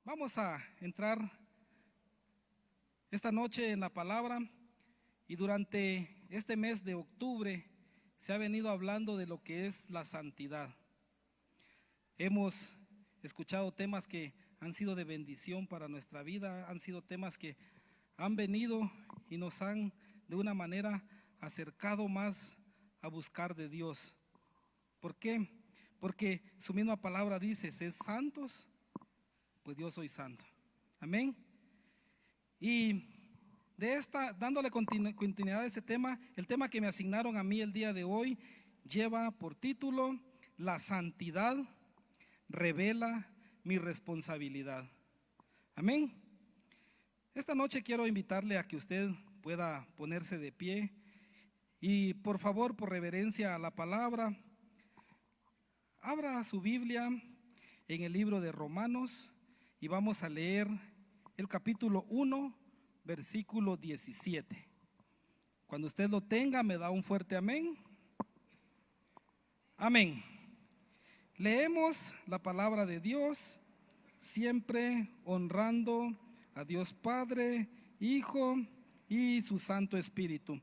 Vamos a entrar esta noche en la palabra y durante este mes de octubre se ha venido hablando de lo que es la santidad. Hemos escuchado temas que han sido de bendición para nuestra vida, han sido temas que han venido y nos han de una manera acercado más a buscar de Dios. ¿Por qué? Porque su misma palabra dice, sed santos, pues yo soy santo. Amén. Y dándole continuidad a ese tema, el tema que me asignaron a mí el día de hoy lleva por título, la santidad revela mi responsabilidad. Amén. Esta noche quiero invitarle a que usted pueda ponerse de pie y por favor, por reverencia a la palabra, abra su Biblia en el libro de Romanos y vamos a leer el capítulo 1, versículo 17. Cuando usted lo tenga, me da un fuerte amén. Amén. Leemos la palabra de Dios, siempre honrando a Dios Padre, Hijo y su Santo Espíritu.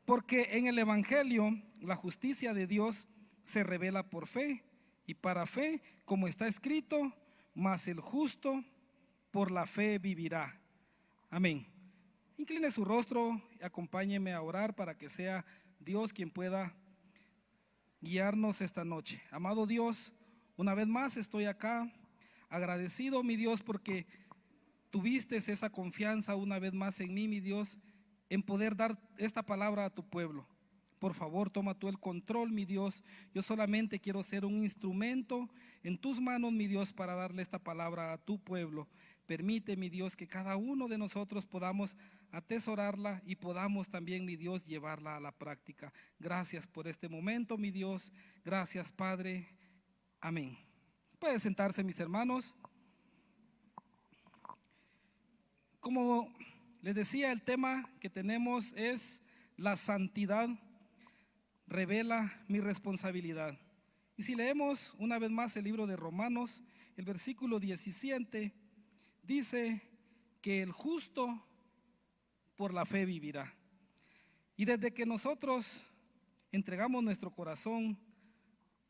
Porque en el Evangelio la justicia de Dios se revela por fe y para fe, como está escrito, mas el justo por la fe vivirá. Amén. Incline su rostro y acompáñeme a orar para que sea Dios quien pueda guiarnos esta noche. Amado Dios, una vez más estoy acá, agradecido, mi Dios, porque tuviste esa confianza una vez más en mí, mi Dios, en poder dar esta palabra a tu pueblo. Por favor, toma tú el control, mi Dios. Yo solamente quiero ser un instrumento en tus manos, mi Dios, para darle esta palabra a tu pueblo. Permite, mi Dios, que cada uno de nosotros podamos atesorarla y podamos también, mi Dios, llevarla a la práctica. Gracias por este momento, mi Dios. Gracias, Padre. Amén. Pueden sentarse, mis hermanos. Como les decía, el tema que tenemos es la santidad revela mi responsabilidad. Y si leemos una vez más el libro de Romanos, el versículo 17 dice que el justo por la fe vivirá. Y desde que nosotros entregamos nuestro corazón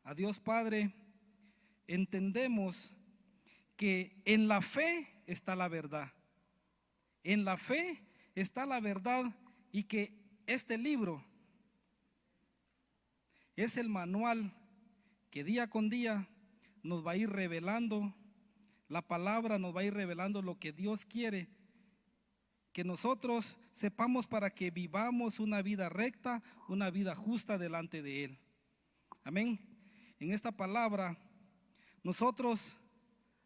a Dios Padre, entendemos que en la fe está la verdad. En la fe está la verdad y que este libro es el manual que día con día nos va a ir revelando, la palabra nos va a ir revelando lo que Dios quiere que nosotros sepamos para que vivamos una vida recta, una vida justa delante de Él. Amén. En esta palabra, nosotros,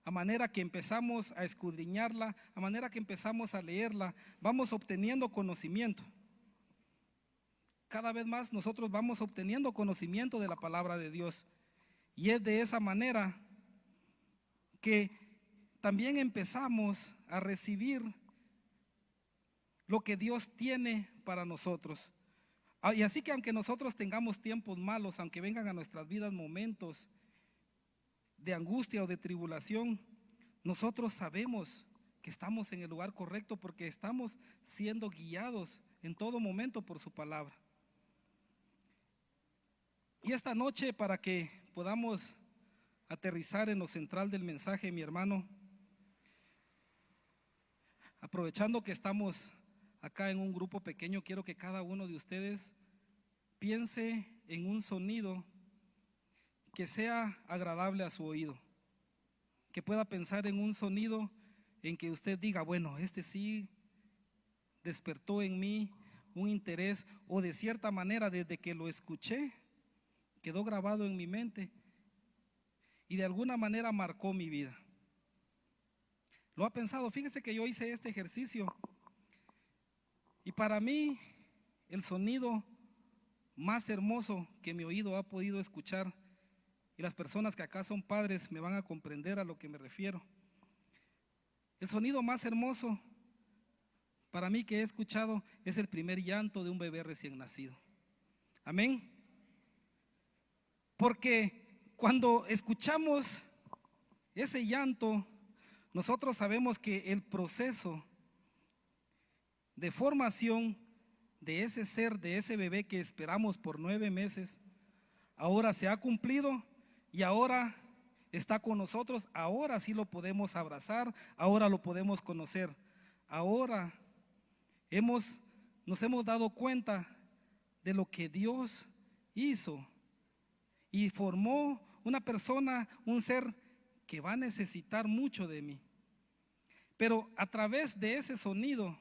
a manera que empezamos a escudriñarla, a manera que empezamos a leerla, vamos obteniendo conocimiento. Cada vez más nosotros vamos obteniendo conocimiento de la palabra de Dios. Y es de esa manera que también empezamos a recibir lo que Dios tiene para nosotros. Y así que aunque nosotros tengamos tiempos malos, aunque vengan a nuestras vidas momentos de angustia o de tribulación, nosotros sabemos que estamos en el lugar correcto porque estamos siendo guiados en todo momento por su palabra. Y esta noche, para que podamos aterrizar en lo central del mensaje, mi hermano, aprovechando que estamos acá en un grupo pequeño, quiero que cada uno de ustedes piense en un sonido que sea agradable a su oído, que pueda pensar en un sonido en que usted diga, bueno, este sí despertó en mí un interés, o de cierta manera desde que lo escuché quedó grabado en mi mente y de alguna manera marcó mi vida. ¿Lo ha pensado? Fíjese que yo hice este ejercicio y para mí el sonido más hermoso que mi oído ha podido escuchar, y las personas que acá son padres me van a comprender a lo que me refiero, el sonido más hermoso para mí que he escuchado es el primer llanto de un bebé recién nacido. Amén. Porque cuando escuchamos ese llanto, nosotros sabemos que el proceso de formación de ese ser, de ese bebé que esperamos por 9 meses, ahora se ha cumplido y ahora está con nosotros. Ahora sí lo podemos abrazar, ahora lo podemos conocer. Ahora nos hemos dado cuenta de lo que Dios hizo y formó una persona, un ser que va a necesitar mucho de mí. Pero a través de ese sonido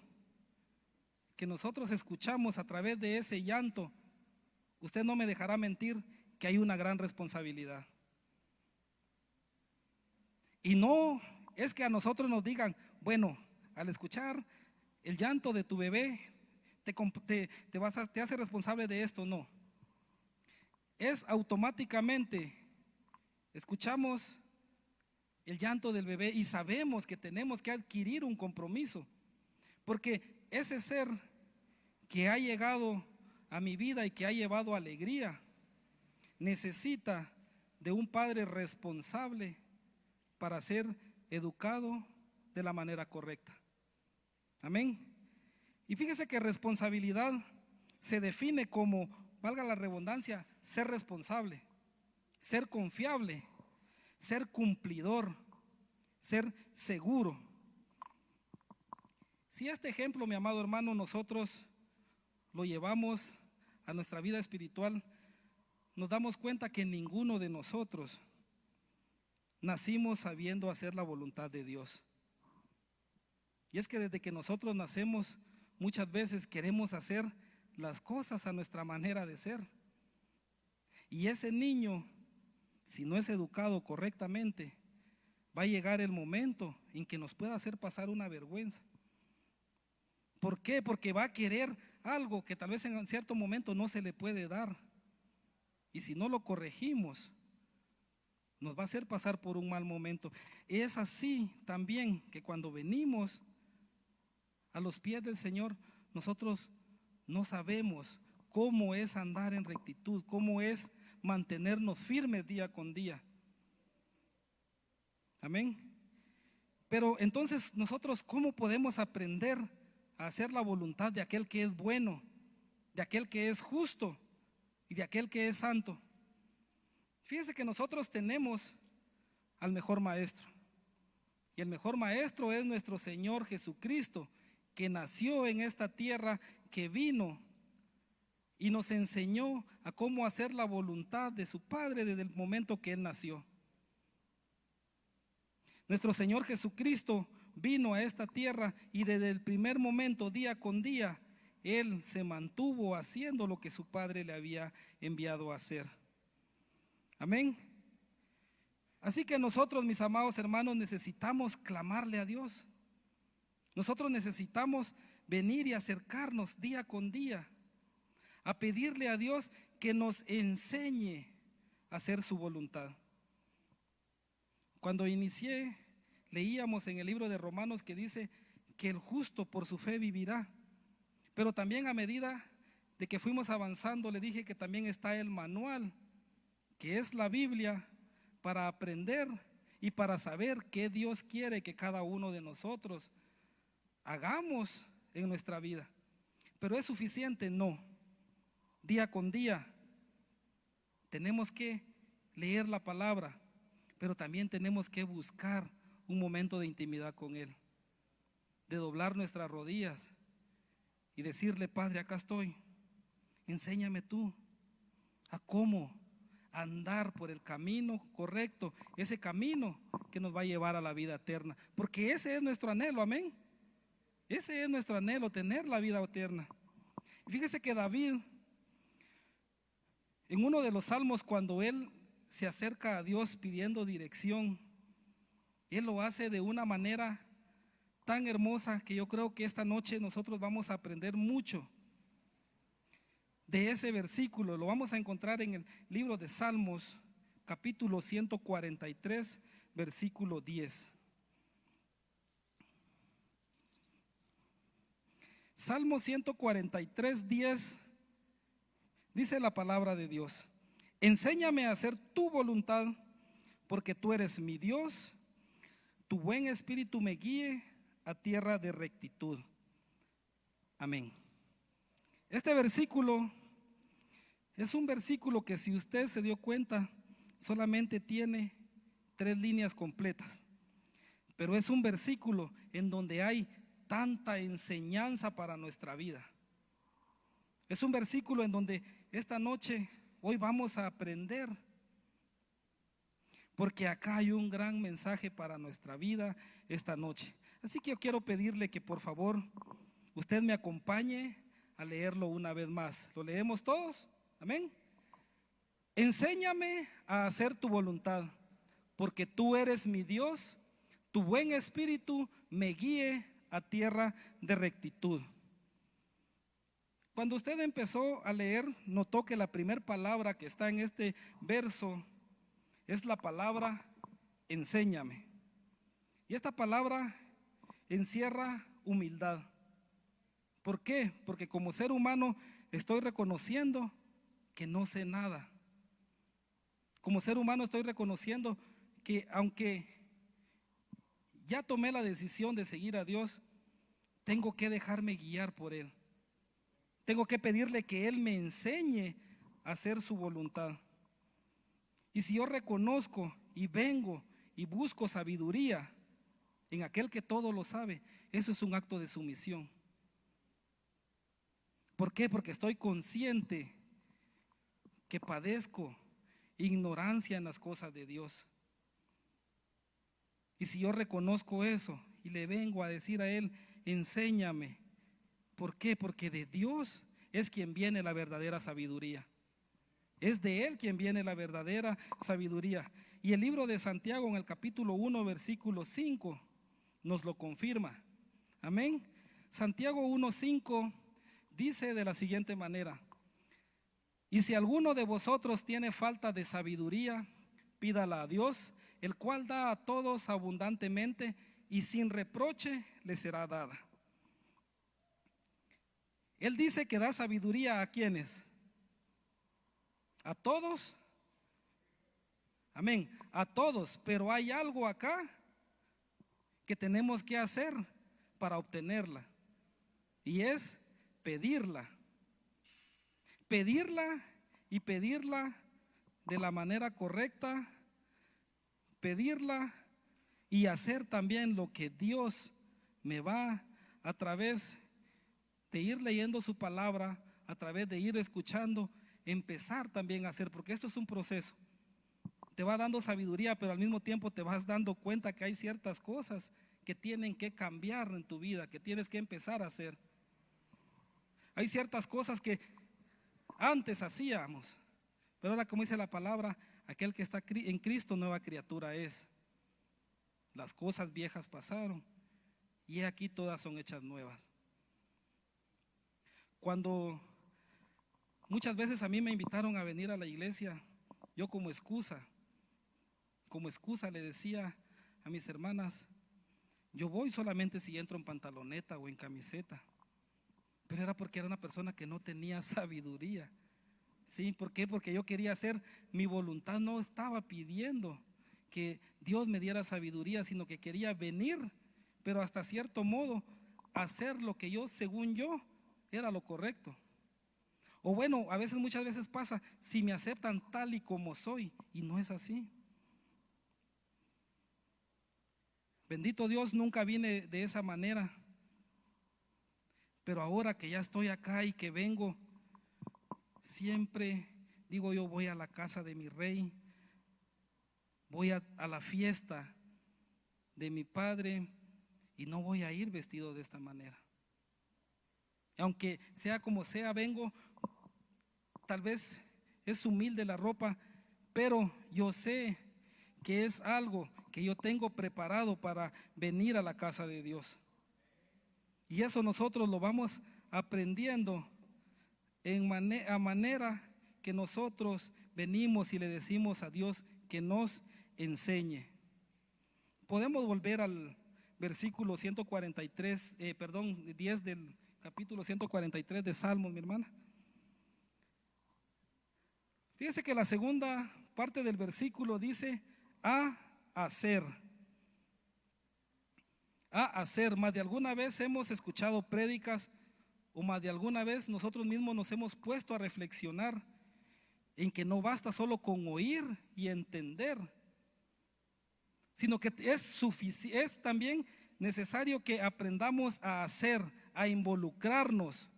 que nosotros escuchamos, a través de ese llanto, usted no me dejará mentir que hay una gran responsabilidad. Y no es que a nosotros nos digan, bueno, al escuchar el llanto de tu bebé, te hace responsable de esto. No, es automáticamente, escuchamos el llanto del bebé y sabemos que tenemos que adquirir un compromiso, porque ese ser que ha llegado a mi vida y que ha llevado alegría, necesita de un padre responsable para ser educado de la manera correcta. Amén. Y fíjese que responsabilidad se define como, valga la redundancia, ser responsable, ser confiable, ser cumplidor, ser seguro. Si este ejemplo, mi amado hermano, nosotros lo llevamos a nuestra vida espiritual, nos damos cuenta que ninguno de nosotros nacimos sabiendo hacer la voluntad de Dios. Y es que desde que nosotros nacemos, muchas veces queremos hacer las cosas a nuestra manera de ser. Y ese niño, si no es educado correctamente, va a llegar el momento en que nos pueda hacer pasar una vergüenza. ¿Por qué? Porque va a querer algo que tal vez en cierto momento no se le puede dar. Y si no lo corregimos, nos va a hacer pasar por un mal momento. Es así también que cuando venimos a los pies del Señor, nosotros no sabemos cómo es andar en rectitud, cómo es mantenernos firmes día con día. Amén. Pero entonces nosotros, ¿cómo podemos aprender a hacer la voluntad de aquel que es bueno, de aquel que es justo y de aquel que es santo? Fíjense que nosotros tenemos al mejor maestro. Y el mejor maestro es nuestro Señor Jesucristo, que nació en esta tierra, que vino y nos enseñó a cómo hacer la voluntad de su Padre desde el momento que Él nació. Nuestro Señor Jesucristo vino a esta tierra y desde el primer momento, día con día, Él se mantuvo haciendo lo que su Padre le había enviado a hacer. Amén. Así que nosotros, mis amados hermanos, necesitamos clamarle a Dios. Nosotros necesitamos venir y acercarnos día con día a pedirle a Dios que nos enseñe a hacer su voluntad. Cuando inicié, leíamos en el libro de Romanos que dice que el justo por su fe vivirá. Pero también a medida de que fuimos avanzando, le dije que también está el manual, que es la Biblia, para aprender y para saber qué Dios quiere que cada uno de nosotros hagamos en nuestra vida. Pero ¿es suficiente? No. Día con día tenemos que leer la palabra, pero también tenemos que buscar un momento de intimidad con Él, de doblar nuestras rodillas y decirle: Padre, acá estoy, enséñame tú a cómo andar por el camino correcto, ese camino que nos va a llevar a la vida eterna, porque ese es nuestro anhelo. Amén. Ese es nuestro anhelo, tener la vida eterna. Fíjese que David, en uno de los salmos, cuando él se acerca a Dios pidiendo dirección, él lo hace de una manera tan hermosa que yo creo que esta noche nosotros vamos a aprender mucho de ese versículo. Lo vamos a encontrar en el libro de Salmos, capítulo 143, versículo 10. Salmo 143, 10, dice la palabra de Dios: enséñame a hacer tu voluntad, porque tú eres mi Dios. tu buen espíritu me guíe a tierra de rectitud. Amén. Este versículo es un versículo que, si usted se dio cuenta, solamente tiene 3 líneas completas. Pero es un versículo en donde hay tanta enseñanza para nuestra vida. Es un versículo en donde esta noche, hoy vamos a aprender, porque acá hay un gran mensaje para nuestra vida esta noche. Así que yo quiero pedirle que por favor usted me acompañe a leerlo una vez más. ¿Lo leemos todos? Amén. Enséñame a hacer tu voluntad, porque tú eres mi Dios. Tu buen espíritu me guíe a tierra de rectitud. Cuando usted empezó a leer, notó que la primera palabra que está en este verso es la palabra enséñame. Y esta palabra encierra humildad. ¿Por qué? Porque como ser humano estoy reconociendo que no sé nada. Como ser humano estoy reconociendo que aunque ya tomé la decisión de seguir a Dios, tengo que dejarme guiar por Él. Tengo que pedirle que Él me enseñe a hacer su voluntad. Y si yo reconozco y vengo y busco sabiduría en aquel que todo lo sabe, eso es un acto de sumisión. ¿Por qué? Porque estoy consciente que padezco ignorancia en las cosas de Dios. Y si yo reconozco eso y le vengo a decir a Él, enséñame. ¿Por qué? Porque de Dios es quien viene la verdadera sabiduría. Es de Él quien viene la verdadera sabiduría. Y el libro de Santiago en el capítulo 1, versículo 5 nos lo confirma. Amén. Santiago 1:5 dice de la siguiente manera: y si alguno de vosotros tiene falta de sabiduría, pídala a Dios, el cual da a todos abundantemente y sin reproche le será dada. Él dice que da sabiduría a quienes, a todos, amén, a todos, pero hay algo acá que tenemos que hacer para obtenerla, y es pedirla. Pedirla y pedirla de la manera correcta, pedirla y hacer también lo que Dios me va a través de ir leyendo su palabra, a través de ir escuchando, empezar también a hacer, porque esto es un proceso. Te va dando sabiduría, pero al mismo tiempo te vas dando cuenta que hay ciertas cosas que tienen que cambiar en tu vida, que tienes que empezar a hacer. Hay ciertas cosas que antes hacíamos, pero ahora, como dice la palabra, aquel que está en Cristo, nueva criatura es. Las cosas viejas pasaron y aquí todas son hechas nuevas. Cuando muchas veces a mí me invitaron a venir a la iglesia, yo como excusa le decía a mis hermanas, yo voy solamente si entro en pantaloneta o en camiseta. Pero era porque era una persona que no tenía sabiduría. ¿Sí? ¿Por qué? Porque yo quería hacer mi voluntad, no estaba pidiendo que Dios me diera sabiduría, sino que quería venir, pero hasta cierto modo hacer lo que yo, según yo, era lo correcto. O bueno, muchas veces pasa, si me aceptan tal y como soy, y no es así. Bendito Dios, nunca vine de esa manera. Pero ahora que ya estoy acá y que vengo, siempre digo yo, voy a la casa de mi rey, voy a la fiesta de mi padre y no voy a ir vestido de esta manera. Aunque sea como sea, vengo, tal vez es humilde la ropa, pero yo sé que es algo que yo tengo preparado para venir a la casa de Dios. Y eso nosotros lo vamos aprendiendo a manera que nosotros venimos y le decimos a Dios que nos enseñe. Podemos volver al versículo 143, 10 del capítulo 143 de Salmos, mi hermana. Fíjese que la segunda parte del versículo dice a hacer. a hacer. Más de alguna vez hemos escuchado prédicas o más de alguna vez nosotros mismos nos hemos puesto a reflexionar en que no basta solo con oír y entender, sino que es también necesario que aprendamos a hacer, a involucrarnos,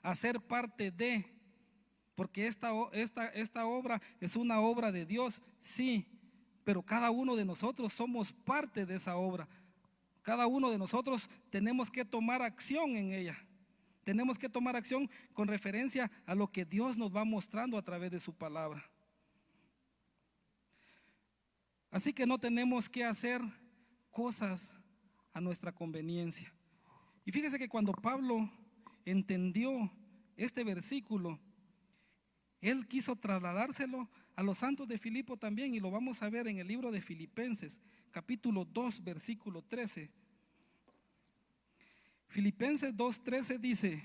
a ser parte de, porque esta obra es una obra de Dios, sí, pero cada uno de nosotros somos parte de esa obra. Cada uno de nosotros tenemos que tomar acción en ella. Tenemos que tomar acción con referencia a lo que Dios nos va mostrando a través de su palabra. Así que no tenemos que hacer cosas a nuestra conveniencia. Y fíjese que cuando Pablo entendió este versículo, él quiso trasladárselo a los santos de Filipo también, y lo vamos a ver en el libro de Filipenses, capítulo 2, versículo 13. Filipenses 2:13 dice: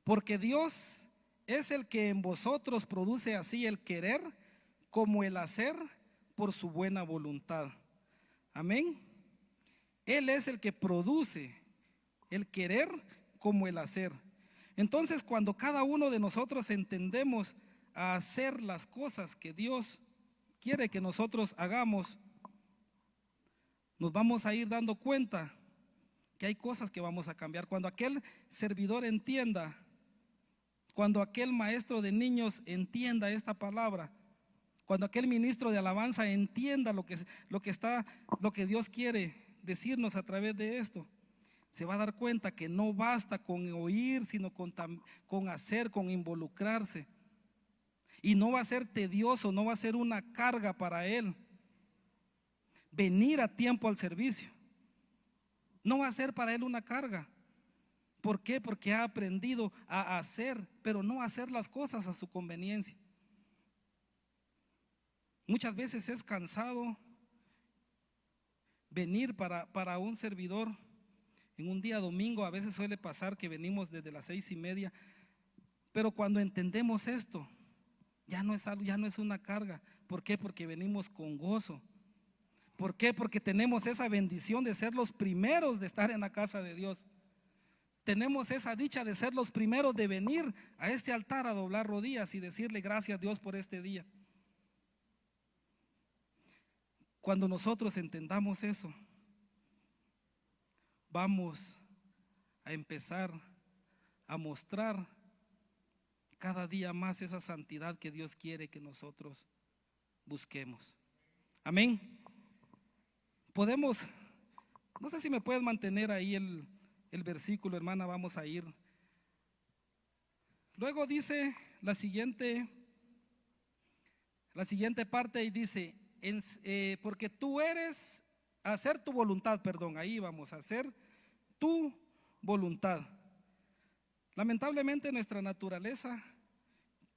porque Dios es el que en vosotros produce así el querer como el hacer por su buena voluntad. Amén. Él es el que produce el querer como el hacer. Entonces, cuando cada uno de nosotros entendemos a hacer las cosas que Dios quiere que nosotros hagamos, nos vamos a ir dando cuenta que hay cosas que vamos a cambiar. Cuando aquel servidor entienda, cuando aquel maestro de niños entienda esta palabra, cuando aquel ministro de alabanza entienda lo que Dios quiere decirnos a través de esto, se va a dar cuenta que no basta con oír, sino con hacer, con involucrarse. Y no va a ser tedioso, no va a ser una carga para él venir a tiempo al servicio. No va a ser para él una carga. ¿Por qué? Porque ha aprendido a hacer, pero no a hacer las cosas a su conveniencia. Muchas veces es cansado venir para un servidor. En un día domingo a veces suele pasar que venimos desde las 6:30, pero cuando entendemos esto, ya no es una carga. ¿Por qué? Porque venimos con gozo. ¿Por qué? Porque tenemos esa bendición de ser los primeros de estar en la casa de Dios. Tenemos esa dicha de ser los primeros de venir a este altar a doblar rodillas y decirle gracias a Dios por este día. Cuando nosotros entendamos eso, vamos a empezar a mostrar cada día más esa santidad que Dios quiere que nosotros busquemos. Amén. Podemos, no sé si me puedes mantener ahí el versículo, hermana, vamos a ir. Luego dice la siguiente parte y dice, porque tú eres, hacer tu voluntad, perdón, ahí vamos a hacer tu voluntad. Lamentablemente nuestra naturaleza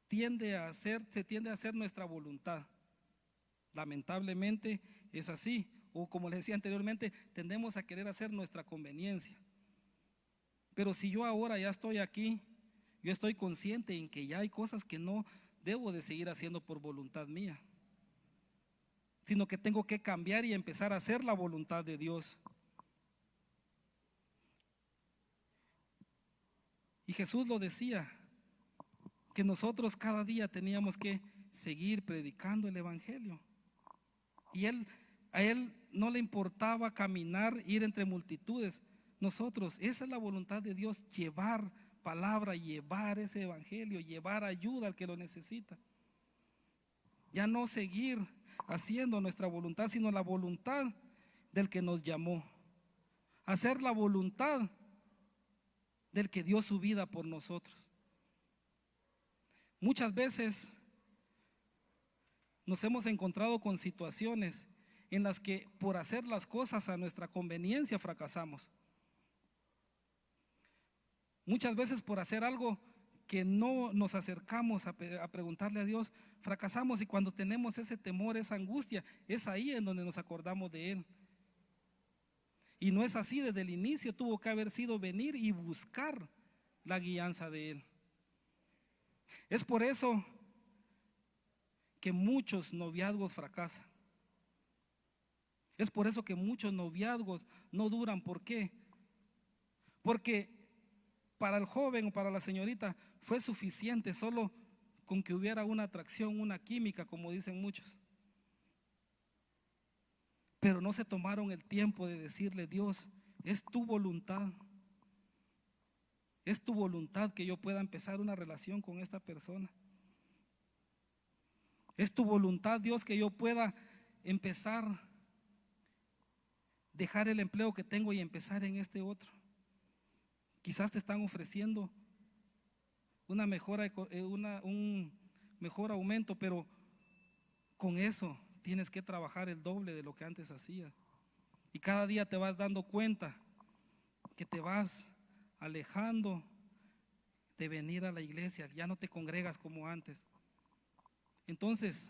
tiende a hacer nuestra voluntad. Lamentablemente es así, o como les decía anteriormente, tendemos a querer hacer nuestra conveniencia. Pero si yo ahora ya estoy aquí, yo estoy consciente en que ya hay cosas que no debo de seguir haciendo por voluntad mía, sino que tengo que cambiar y empezar a hacer la voluntad de Dios. Y Jesús lo decía, que nosotros cada día teníamos que seguir predicando el evangelio. Y a él no le importaba caminar, ir entre multitudes. Nosotros, esa es la voluntad de Dios, llevar palabra, llevar ese evangelio, llevar ayuda al que lo necesita. Ya no seguir haciendo nuestra voluntad, sino la voluntad del que nos llamó. Hacer la voluntad del que dio su vida por nosotros. Muchas veces nos hemos encontrado con situaciones en las que por hacer las cosas a nuestra conveniencia fracasamos. Muchas veces por hacer algo que no nos acercamos a preguntarle a Dios, fracasamos, y cuando tenemos ese temor, esa angustia, es ahí en donde nos acordamos de Él. Y no es así, desde el inicio tuvo que haber sido venir y buscar la guianza de Él. Es por eso que muchos noviazgos fracasan. Es por eso que muchos noviazgos no duran. ¿Por qué? Porque para el joven o para la señorita fue suficiente solo con que hubiera una atracción, una química, como dicen muchos. Pero no se tomaron el tiempo de decirle: Dios, es tu voluntad. Es tu voluntad que yo pueda empezar una relación con esta persona. Es tu voluntad, Dios, que yo pueda empezar, dejar el empleo que tengo y empezar en este otro. Quizás te están ofreciendo una mejora, un mejor aumento, pero con eso tienes que trabajar el doble de lo que antes hacías. Y cada día te vas dando cuenta que te vas alejando de venir a la iglesia, ya no te congregas como antes. Entonces,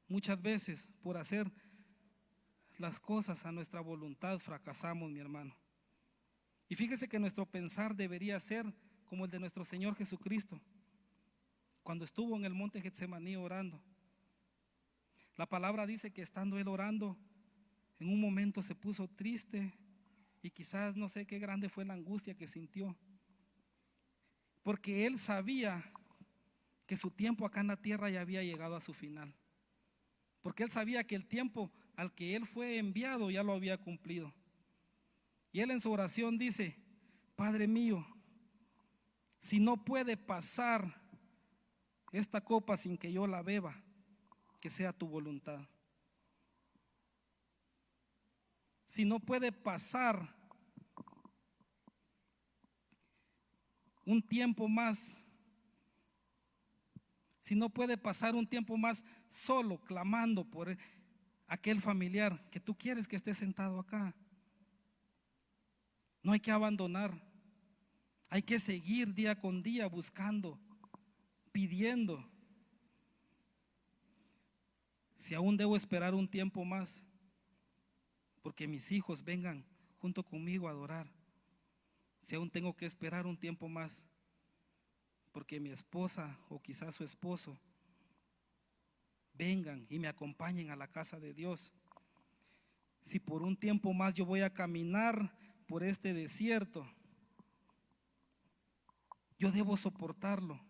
muchas veces por hacer las cosas a nuestra voluntad fracasamos, mi hermano. Y fíjese que nuestro pensar debería ser como el de nuestro Señor Jesucristo, cuando estuvo en el monte Getsemaní orando. La palabra dice que estando él orando, en un momento se puso triste y quizás no sé qué grande fue la angustia que sintió, porque él sabía que su tiempo acá en la tierra ya había llegado a su final, porque él sabía que el tiempo al que él fue enviado ya lo había cumplido. Y él en su oración dice: Padre mío, si no puede pasar esta copa sin que yo la beba, que sea tu voluntad. Si no puede pasar un tiempo más, si no puede pasar un tiempo más solo clamando por aquel familiar que tú quieres que esté sentado acá, no hay que abandonar, hay que seguir día con día buscando, pidiendo. Si aún debo esperar un tiempo más, porque mis hijos vengan junto conmigo a adorar, si aún tengo que esperar un tiempo más, porque mi esposa o quizás su esposo vengan y me acompañen a la casa de Dios, si por un tiempo más yo voy a caminar por este desierto, yo debo soportarlo.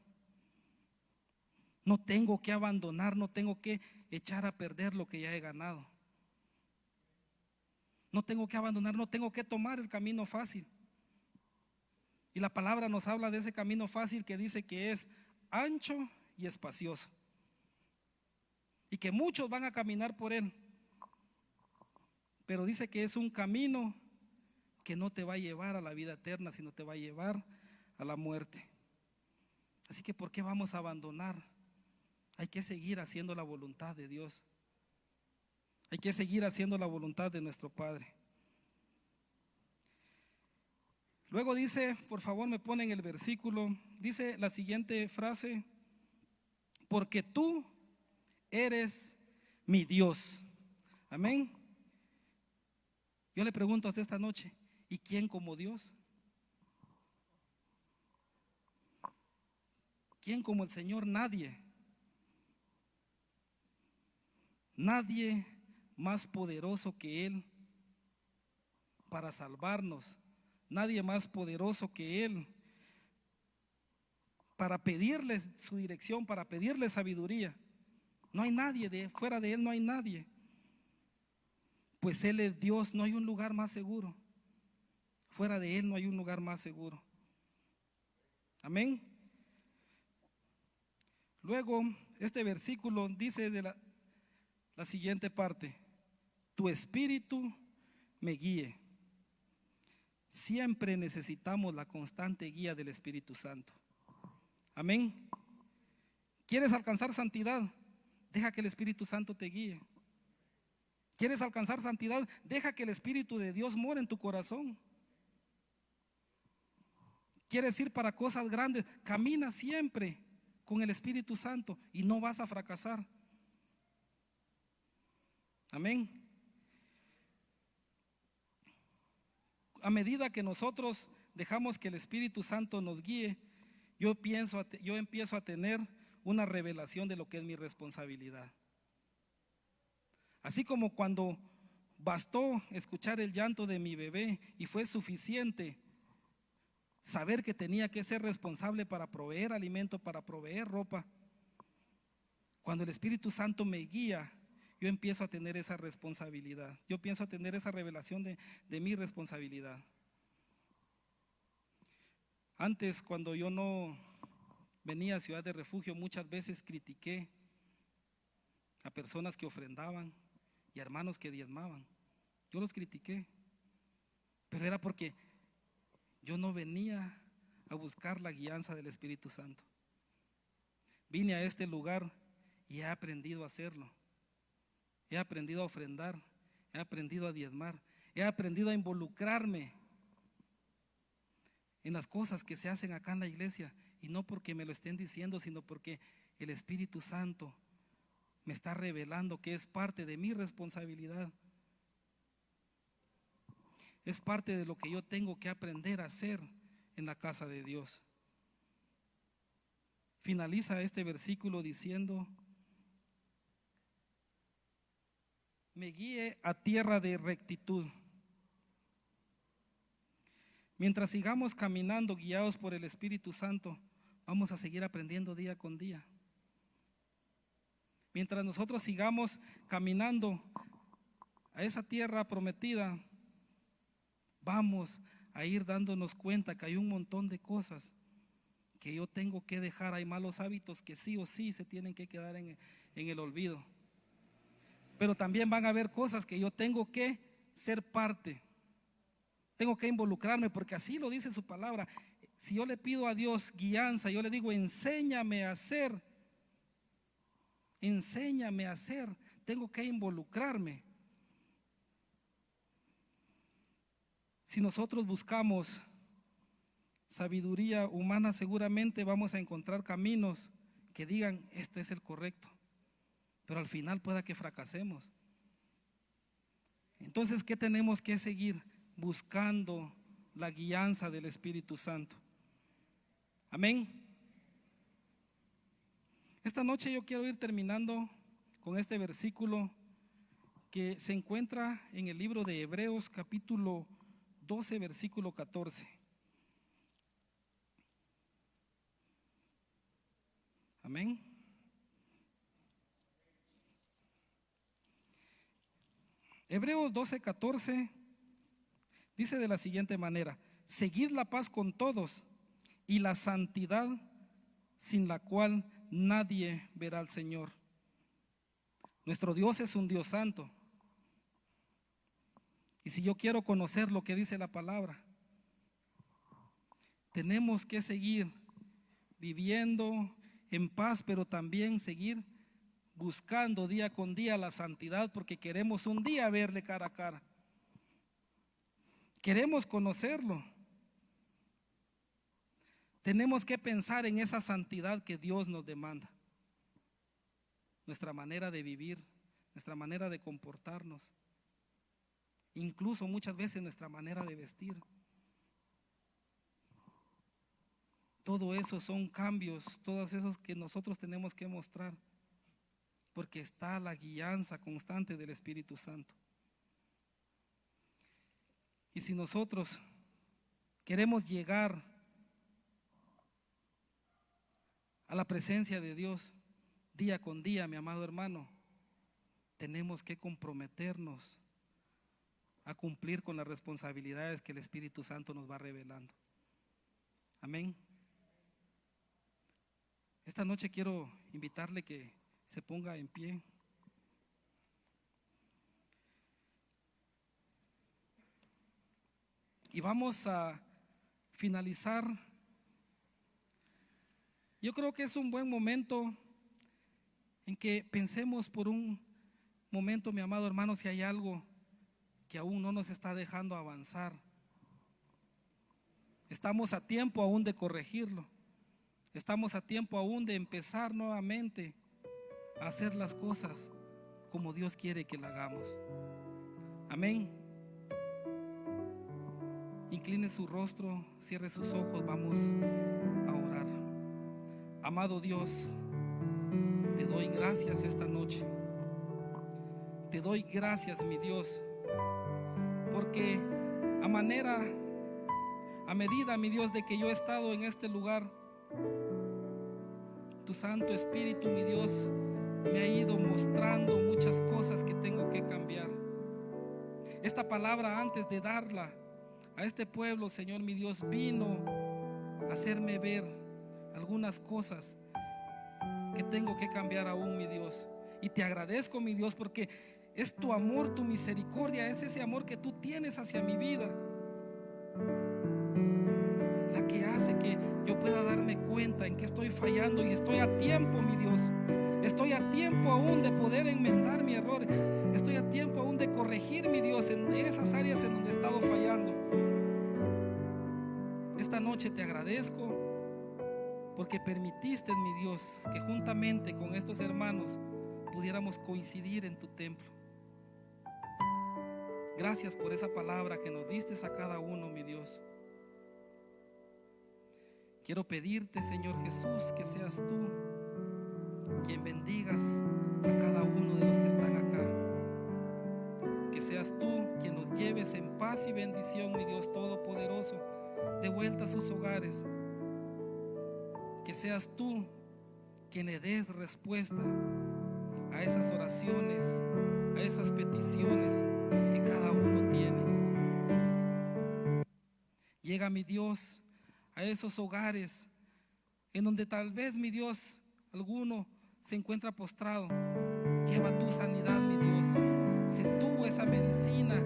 No tengo que abandonar, no tengo que echar a perder lo que ya he ganado. No tengo que abandonar, no tengo que tomar el camino fácil. Y la palabra nos habla de ese camino fácil que dice que es ancho y espacioso, y que muchos van a caminar por él, pero dice que es un camino que no te va a llevar a la vida eterna, sino te va a llevar a la muerte. Así que ¿por qué vamos a abandonar? Hay que seguir haciendo la voluntad de Dios. Hay que seguir haciendo la voluntad de nuestro Padre. Luego dice, por favor me ponen el versículo, dice la siguiente frase: porque tú eres mi Dios. Amén. Yo le pregunto a usted esta noche: ¿y quién como Dios? ¿Quién como el Señor? Nadie. Nadie más poderoso que Él para salvarnos. Nadie más poderoso que Él para pedirle su dirección, para pedirle sabiduría. No hay nadie, fuera de Él no hay nadie. Pues Él es Dios, no hay un lugar más seguro. Fuera de Él no hay un lugar más seguro. Amén. Luego, este versículo dice de la siguiente parte: tu espíritu me guíe. Siempre necesitamos la constante guía del Espíritu Santo. Amén. ¿Quieres alcanzar santidad? Deja que el Espíritu Santo te guíe. ¿Quieres alcanzar santidad? Deja que el Espíritu de Dios more en tu corazón. ¿Quieres ir para cosas grandes? Camina siempre con el Espíritu Santo y no vas a fracasar. Amén. A medida que nosotros dejamos que el Espíritu Santo nos guíe, yo empiezo a tener una revelación de lo que es mi responsabilidad. Así como cuando bastó escuchar el llanto de mi bebé y fue suficiente saber que tenía que ser responsable para proveer alimento, para proveer ropa, cuando el Espíritu Santo me guía, yo empiezo a tener esa responsabilidad. Yo empiezo a tener esa revelación de mi responsabilidad. Antes, cuando yo no venía a Ciudad de Refugio, muchas veces critiqué a personas que ofrendaban y a hermanos que diezmaban. Yo los critiqué, pero era porque yo no venía a buscar la guianza del Espíritu Santo. Vine a este lugar y he aprendido a hacerlo. He aprendido a ofrendar, he aprendido a diezmar, he aprendido a involucrarme en las cosas que se hacen acá en la iglesia, y no porque me lo estén diciendo, sino porque el Espíritu Santo me está revelando que es parte de mi responsabilidad. Es parte de lo que yo tengo que aprender a hacer en la casa de Dios. Finaliza este versículo diciendo: me guíe a tierra de rectitud. Mientras sigamos caminando guiados por el Espíritu Santo, vamos a seguir aprendiendo día con día. Mientras nosotros sigamos caminando a esa tierra prometida, vamos a ir dándonos cuenta que hay un montón de cosas que yo tengo que dejar. Hay malos hábitos que sí o sí se tienen que quedar en el olvido. Pero también van a haber cosas que yo tengo que ser parte. Tengo que involucrarme, porque así lo dice su palabra. Si yo le pido a Dios guianza, yo le digo: enséñame a hacer. Enséñame a hacer. Tengo que involucrarme. Si nosotros buscamos sabiduría humana, seguramente vamos a encontrar caminos que digan: este es el correcto, pero al final pueda que fracasemos. Entonces, ¿qué tenemos que seguir? Buscando la guianza del Espíritu Santo. Amén. Esta noche yo quiero ir terminando con este versículo que se encuentra en el libro de Hebreos capítulo 12, versículo 14. Amén. Hebreos 12, 14 dice de la siguiente manera: seguid la paz con todos y la santidad, sin la cual nadie verá al Señor. Nuestro Dios es un Dios santo. Y si yo quiero conocer lo que dice la palabra, tenemos que seguir viviendo en paz, pero también seguir buscando día con día la santidad, porque queremos un día verle cara a cara. Queremos conocerlo. Tenemos que pensar en esa santidad que Dios nos demanda. Nuestra manera de vivir, nuestra manera de comportarnos, incluso muchas veces nuestra manera de vestir. Todo eso son cambios, todos esos que nosotros tenemos que mostrar, porque está la guianza constante del Espíritu Santo. Y si nosotros queremos llegar a la presencia de Dios día con día, mi amado hermano, tenemos que comprometernos a cumplir con las responsabilidades que el Espíritu Santo nos va revelando. Amén. Esta noche quiero invitarle que se ponga en pie. Y vamos a finalizar. Yo creo que es un buen momento en que pensemos por un momento, mi amado hermano, si hay algo que aún no nos está dejando avanzar. Estamos a tiempo aún de corregirlo. Estamos a tiempo aún de empezar nuevamente a hacer las cosas como Dios quiere que la hagamos. Amén. Incline su rostro, cierre sus ojos, vamos a orar. Amado Dios, Te doy gracias esta noche. Te doy gracias, mi Dios, porque a medida, mi Dios, de que yo he estado en este lugar, tu Santo Espíritu, mi Dios, me ha ido mostrando muchas cosas que tengo que cambiar. Esta palabra, antes de darla a este pueblo, Señor, mi Dios, vino a hacerme ver algunas cosas que tengo que cambiar aún, mi Dios. Y te agradezco, mi Dios, porque es tu amor, tu misericordia, es ese amor que tú tienes hacia mi vida, la que hace que yo pueda darme cuenta en que estoy fallando, y estoy a tiempo, mi Dios. Estoy a tiempo aún de poder enmendar mi error. Estoy a tiempo aún de corregir, mi Dios, en esas áreas en donde he estado fallando. Esta noche te agradezco porque permitiste, mi Dios, que juntamente con estos hermanos pudiéramos coincidir en tu templo. Gracias por esa palabra que nos diste a cada uno, mi Dios. Quiero pedirte, Señor Jesús, que seas tú quien bendigas a cada uno de los que están acá. Que seas tú quien los lleves en paz y bendición, mi Dios Todopoderoso, de vuelta a sus hogares. Que seas tú quien le des respuesta a esas oraciones, a esas peticiones que cada uno tiene. Llega, mi Dios, a esos hogares en donde tal vez, mi Dios, alguno se encuentra postrado. Lleva tu sanidad, mi Dios. Sé tú esa medicina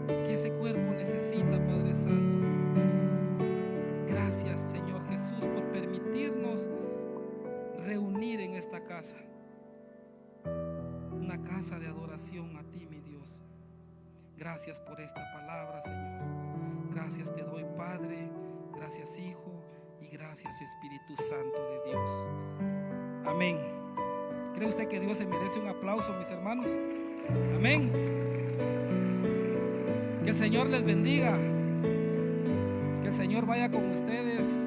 que ese cuerpo necesita, Padre Santo. Gracias, Señor Jesús, por permitirnos reunir en esta casa, una casa de adoración a ti, mi Dios. Gracias por esta palabra, Señor. Gracias te doy, Padre. Gracias, Hijo, y gracias, Espíritu Santo de Dios. Amén. ¿Cree usted que Dios se merece un aplauso, mis hermanos? Amén. Que el Señor les bendiga. Que el Señor vaya con ustedes.